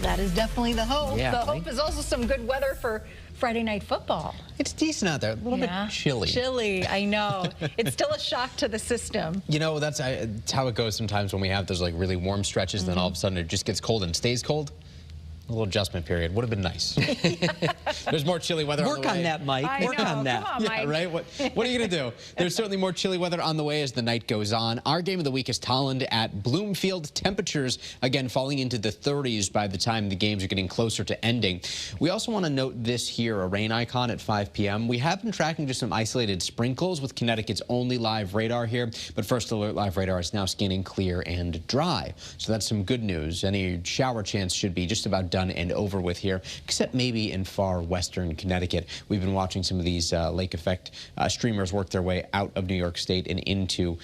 That is definitely the hope. Yeah, the right? hope is also some good weather for Friday night football. It's decent out there. A little bit chilly. Chilly, I know. It's still a shock to the system. You know, that's how it goes sometimes when we have those like really warm stretches, then all of a sudden it just gets cold and stays cold. A little adjustment period would have been nice. There's more chilly weather on the way. Work on that, Mike. Work on that. Come on, Mike. Yeah, right? What are you going to do? There's certainly more chilly weather on the way as the night goes on. Our game of the week is Tolland at Bloomfield. Temperatures, again, falling into the 30s by the time the games are getting closer to ending. We also want to note this here, a rain icon at 5 p.m. We have been tracking just some isolated sprinkles with Connecticut's only live radar here, but First Alert Live Radar is now scanning clear and dry. So that's some good news. Any shower chance should be just about done and over with here, except maybe in far western Connecticut. We've been watching some of these lake effect streamers work their way out of New York State and into,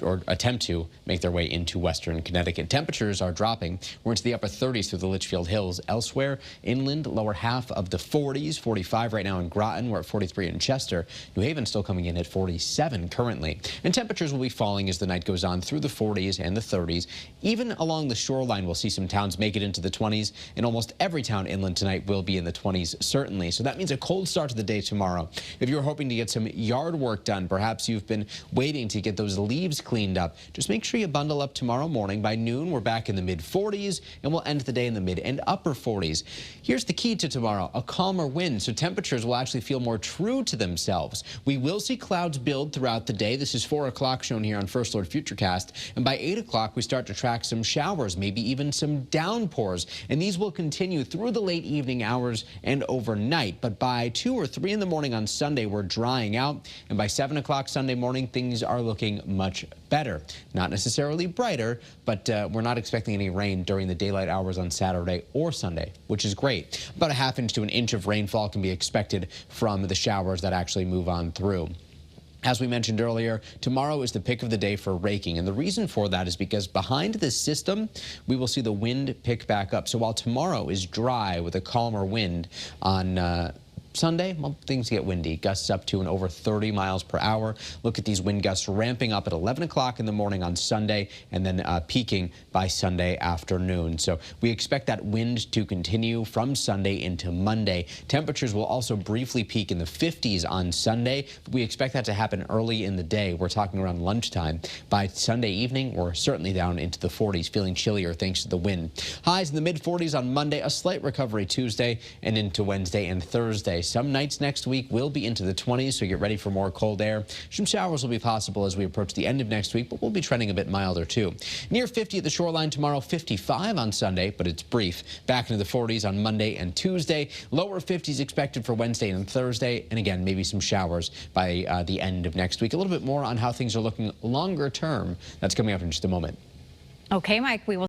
or attempt to make their way into western Connecticut. Temperatures are dropping. We're into the upper 30s through the Litchfield Hills. Elsewhere, inland, lower half of the 40s, 45 right now in Groton. We're at 43 in Chester. New Haven still coming in at 47 currently. And temperatures will be falling as the night goes on through the 40s and the 30s. Even along the shoreline, we'll see some towns make it into the 20s, and almost every town inland tonight will be in the 20s, certainly. So that means a cold start to the day tomorrow. If you're hoping to get some yard work done, perhaps you've been waiting to get those leaves cleaned up, just make sure you bundle up tomorrow morning. By noon, we're back in the mid-40s, and we'll end the day in the mid and upper 40s. Here's the key to tomorrow, a calmer wind, so temperatures will actually feel more true to themselves. We will see clouds build throughout the day. This is 4 o'clock shown here on First Alert Futurecast, and by 8 o'clock, we start to track some showers, maybe even some downpours, and these will continue through the late evening hours and overnight. But by 2 or 3 in the morning on Sunday, we're drying out. And by 7 o'clock Sunday morning, things are looking much better. Not necessarily brighter, but we're not expecting any rain during the daylight hours on Saturday or Sunday, which is great. About a half inch to an inch of rainfall can be expected from the showers that actually move on through. As we mentioned earlier, tomorrow is the pick of the day for raking, and the reason for that is because behind this system, we will see the wind pick back up. So while tomorrow is dry with a calmer wind on Sunday, well, things get windy. Gusts up to and over 30 miles per hour. Look at these wind gusts ramping up at 11 o'clock in the morning on Sunday and then peaking by Sunday afternoon. So we expect that wind to continue from Sunday into Monday. Temperatures will also briefly peak in the 50s on Sunday. We expect that to happen early in the day. We're talking around lunchtime. By Sunday evening, we're certainly down into the 40s, feeling chillier thanks to the wind. Highs in the mid-40s on Monday, a slight recovery Tuesday and into Wednesday and Thursday. Some nights next week will be into the 20s, so get ready for more cold air. Some showers will be possible as we approach the end of next week, but we'll be trending a bit milder too. Near 50 at the shoreline tomorrow, 55 on Sunday, but it's brief. Back into the 40s on Monday and Tuesday. Lower 50s expected for Wednesday and Thursday, and again, maybe some showers by the end of next week. A little bit more on how things are looking longer term. That's coming up in just a moment. Okay, Mike, we will